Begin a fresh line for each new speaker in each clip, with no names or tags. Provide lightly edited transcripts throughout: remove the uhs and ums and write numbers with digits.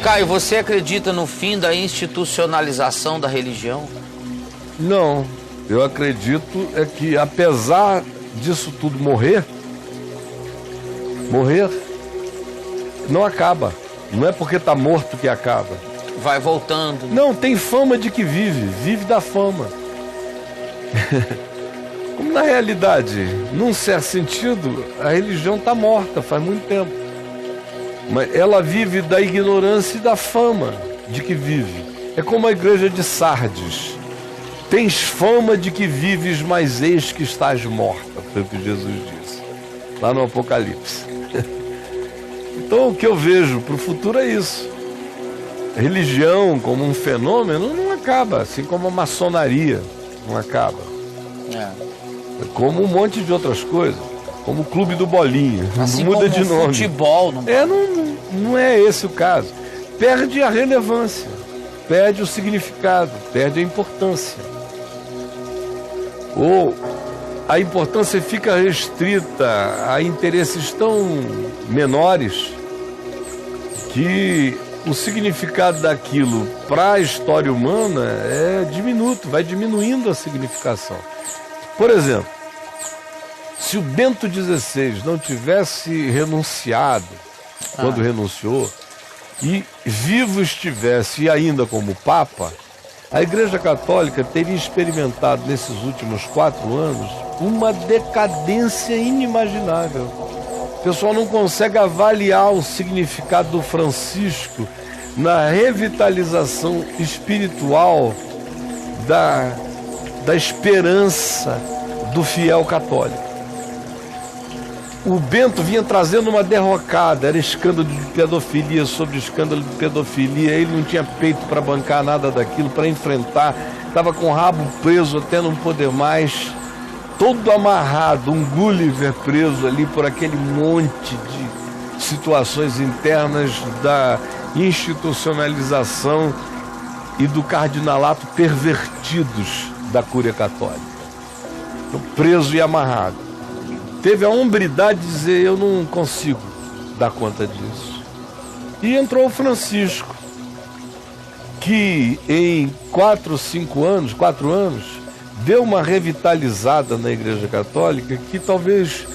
Caio, você acredita no fim da institucionalização da religião?
Não, eu acredito que apesar disso tudo morrer não acaba. Não é porque está morto que acaba.
Vai voltando.
Não, tem fama de que vive da fama. Como na realidade, num certo sentido, a religião está morta faz muito tempo. Mas ela vive da ignorância e da fama de que vive. É como a igreja de Sardes. Tens fama de que vives, mas eis que estás morta, foi o que Jesus disse, lá no Apocalipse. Então o que eu vejo para o futuro é isso. A religião como um fenômeno não acaba, assim como a maçonaria não acaba. É como um monte de outras coisas, como o Clube do Bolinha,
assim
muda
como
de nome.
Futebol,
não é esse o caso. Perde a relevância, perde o significado, perde a importância. Ou a importância fica restrita a interesses tão menores que o significado daquilo para a história humana é diminuto, vai diminuindo a significação. Por exemplo, se o Bento XVI não tivesse renunciado quando renunciou e vivo estivesse e ainda como Papa, a Igreja Católica teria experimentado nesses últimos 4 anos uma decadência inimaginável. O pessoal não consegue avaliar o significado do Francisco na revitalização espiritual da esperança do fiel católico. O Bento vinha trazendo uma derrocada, era escândalo de pedofilia sobre escândalo de pedofilia, ele não tinha peito para bancar nada daquilo, para enfrentar, estava com o rabo preso até não poder mais, todo amarrado, um Gulliver preso ali por aquele monte de situações internas da institucionalização e do cardinalato pervertidos da Cúria Católica. Então, preso e amarrado. Teve a hombridade de dizer, eu não consigo dar conta disso. E entrou o Francisco, que em 4 anos, deu uma revitalizada na Igreja Católica que talvez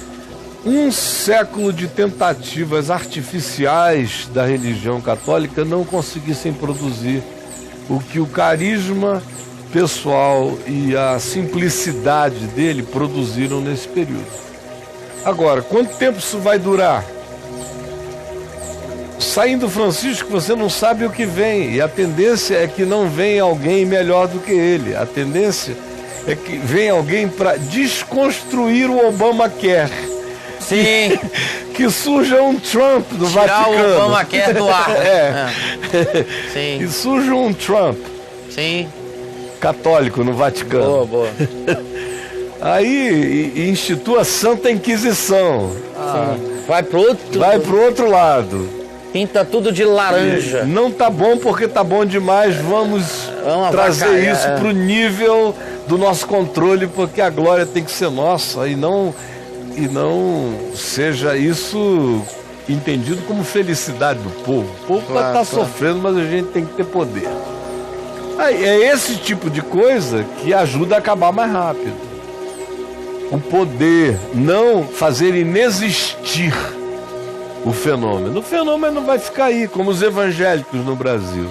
um século de tentativas artificiais da religião católica não conseguissem produzir o que o carisma pessoal e a simplicidade dele produziram nesse período. Agora, quanto tempo isso vai durar? Saindo Francisco, você não sabe o que vem, e a tendência é que não venha alguém melhor do que ele. A tendência é que venha alguém para desconstruir o Obamacare.
Sim.
Que surja um Trump do Vaticano.
Tirar o Obamacare do ar.
Sim. Que surja um Trump.
Sim.
Católico no Vaticano.
Boa.
Aí institua a Santa Inquisição.
Vai pro outro
lado.
Pinta tudo de laranja.
Não tá bom porque tá bom demais. Vamos trazer isso pro nível do nosso controle, porque a glória tem que ser nossa e não seja isso entendido como felicidade do povo. O povo vai estar sofrendo, mas a gente tem que ter poder. É esse tipo de coisa que ajuda a acabar mais rápido. O poder, não fazer inexistir o fenômeno. O fenômeno vai ficar aí, como os evangélicos no Brasil.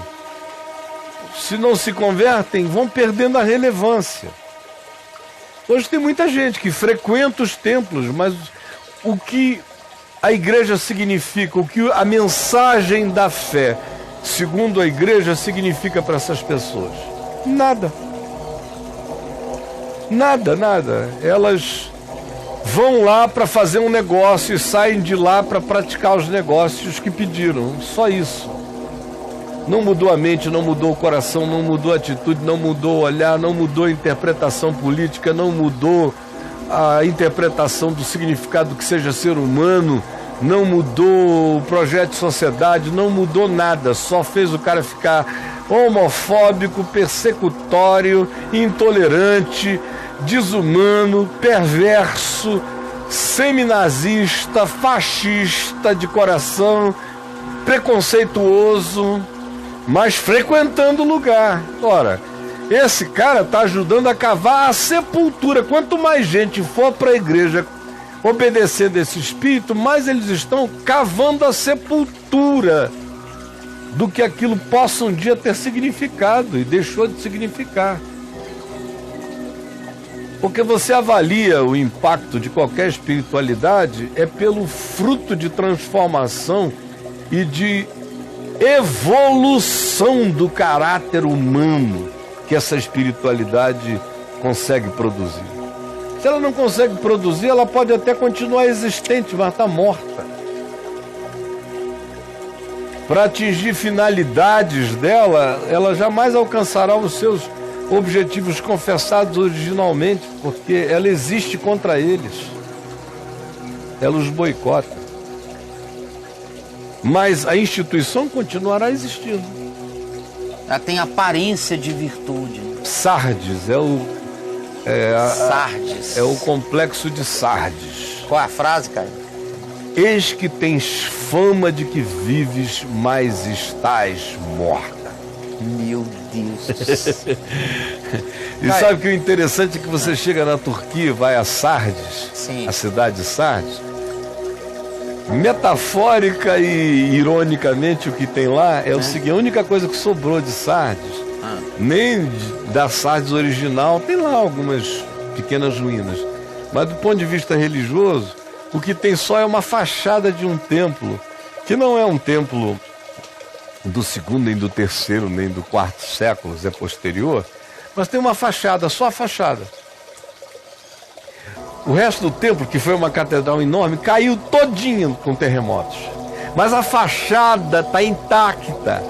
Se não se convertem, vão perdendo a relevância. Hoje tem muita gente que frequenta os templos, mas o que a igreja significa, o que a mensagem da fé, segundo a igreja, significa para essas pessoas? Nada. Nada. Elas vão lá para fazer um negócio e saem de lá para praticar os negócios que pediram. Só isso. Não mudou a mente, não mudou o coração, não mudou a atitude, não mudou o olhar, não mudou a interpretação política, não mudou a interpretação do significado que seja ser humano, não mudou o projeto de sociedade, não mudou nada. Só fez o cara ficar homofóbico, persecutório, intolerante, desumano, perverso, seminazista, fascista de coração, preconceituoso, mas frequentando o lugar. Ora, esse cara está ajudando a cavar a sepultura. Quanto mais gente for para a igreja obedecendo esse espírito, mais eles estão cavando a sepultura do que aquilo possa um dia ter significado, e deixou de significar. Porque você avalia o impacto de qualquer espiritualidade é pelo fruto de transformação e de evolução do caráter humano que essa espiritualidade consegue produzir. Se ela não consegue produzir, ela pode até continuar existente, mas está morta. Para atingir finalidades dela, ela jamais alcançará os seus objetivos confessados originalmente, porque ela existe contra eles. Ela os boicota. Mas a instituição continuará existindo.
Ela tem aparência de virtude.
Sardes
Sardes.
É o complexo de Sardes.
Qual é a frase, cara?
Eis que tens fama de que vives, mas estás morta.
Meu Deus.
E sabe que o interessante é que você chega na Turquia, vai a Sardes,
Sim.
a cidade de Sardes. Metafórica e ironicamente o que tem lá é o seguinte: a única coisa que sobrou de Sardes, nem da Sardes original, tem lá algumas pequenas ruínas, mas do ponto de vista religioso, o que tem só é uma fachada de um templo, que não é um templo do segundo, nem do terceiro, nem do quarto séculos, é posterior, mas tem uma fachada, só a fachada. O resto do templo, que foi uma catedral enorme, caiu todinho com terremotos. Mas a fachada está intacta.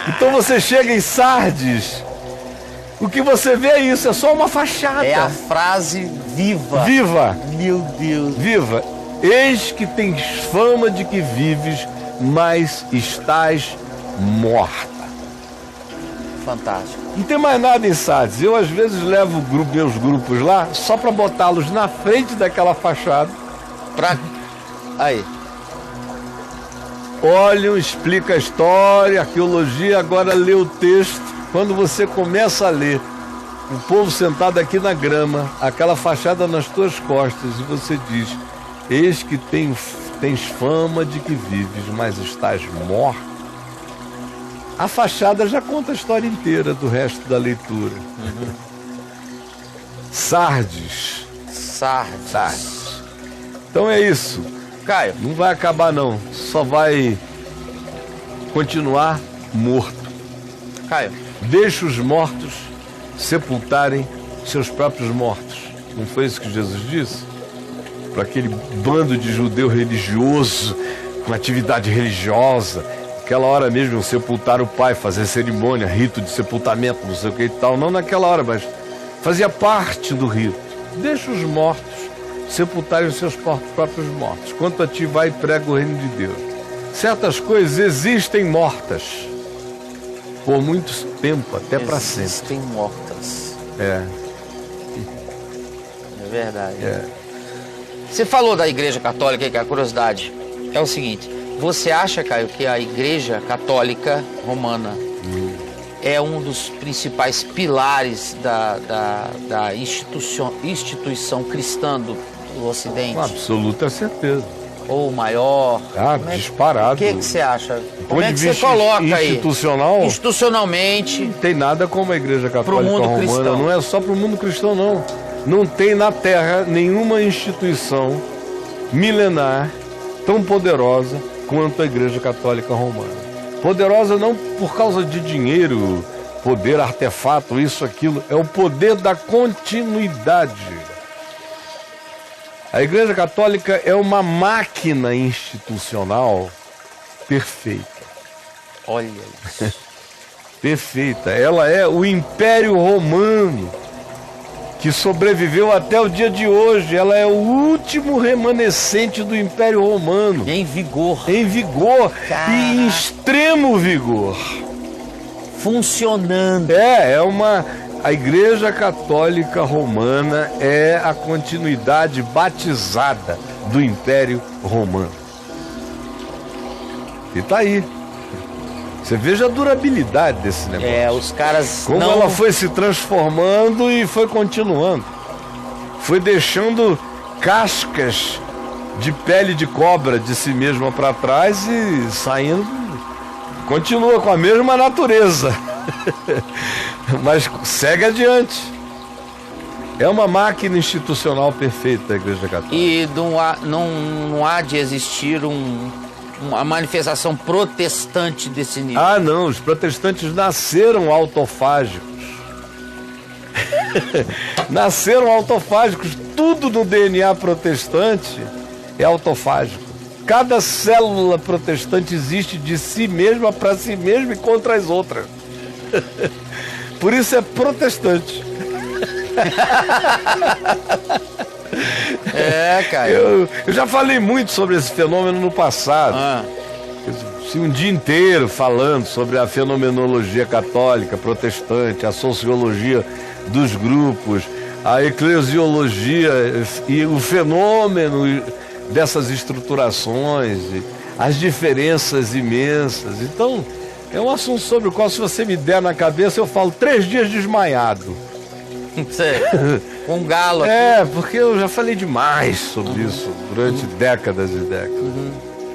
Então você chega em Sardes, o que você vê é isso, é só uma fachada.
É a frase viva.
Viva.
Meu Deus.
Viva. Eis que tens fama de que vives, mas estás morta.
Fantástico.
Não tem mais nada em Sardes. Eu às vezes levo meus grupos lá só para botá-los na frente daquela fachada.
Aí.
Olham, explica a história, a arqueologia, agora lê o texto. Quando você começa a ler, o povo sentado aqui na grama, aquela fachada nas tuas costas, e você diz: eis que tens fama de que vives, mas estás morto. A fachada já conta a história inteira do resto da leitura. Sardes. Então é isso.
Caio.
Não vai acabar não, só vai continuar morto.
Caio.
Deixa os mortos sepultarem seus próprios mortos. Não foi isso que Jesus disse? Para aquele bando de judeu religioso, com atividade religiosa, aquela hora mesmo sepultar o pai, fazer cerimônia, rito de sepultamento, não sei o que e tal. Não naquela hora, mas fazia parte do rito. Deixa os mortos sepultarem os seus próprios mortos. Quanto a ti, vai e prega o reino de Deus. Certas coisas existem mortas por muito tempo, até para sempre.
Existem mortas.
É
verdade. Você falou da Igreja Católica, que é a curiosidade. É o seguinte: você acha, Caio, que a Igreja Católica Romana é um dos principais pilares da instituição cristã do Ocidente?
Com absoluta certeza.
Ou maior?
Disparado.
O que você acha?
Como é que você coloca aí? Institucionalmente. Não tem nada como a Igreja Católica Romana. Cristão. Não é só para o mundo cristão, não. Não tem na Terra nenhuma instituição milenar tão poderosa quanto a Igreja Católica Romana. Poderosa não por causa de dinheiro, poder, artefato, isso, aquilo. É o poder da continuidade. A Igreja Católica é uma máquina institucional perfeita.
Olha isso.
Perfeita. Ela é o Império Romano, que sobreviveu até o dia de hoje. Ela é o último remanescente do Império Romano.
Em vigor.
Em vigor. Caraca. E em extremo vigor.
Funcionando.
A Igreja Católica Romana é a continuidade batizada do Império Romano. E tá aí. Você veja a durabilidade desse negócio.
Os caras
como
não...
ela foi se transformando e foi continuando. Foi deixando cascas de pele de cobra de si mesma para trás e saindo. Continua com a mesma natureza. Mas segue adiante. É uma máquina institucional perfeita a Igreja Católica.
E não há de existir uma manifestação protestante desse nível.
Ah, não, os protestantes nasceram autofágicos. Nasceram autofágicos. Tudo no DNA protestante é autofágico. Cada célula protestante existe de si mesma para si mesma e contra as outras. Por isso é protestante.
Cara.
Eu já falei muito sobre esse fenômeno no passado. Um dia inteiro falando sobre a fenomenologia católica, protestante, a sociologia dos grupos, a eclesiologia e o fenômeno dessas estruturações, as diferenças imensas. Então, é um assunto sobre o qual, se você me der na cabeça, eu falo 3 dias desmaiado.
Um galo aqui.
Porque eu já falei demais sobre isso durante décadas e décadas.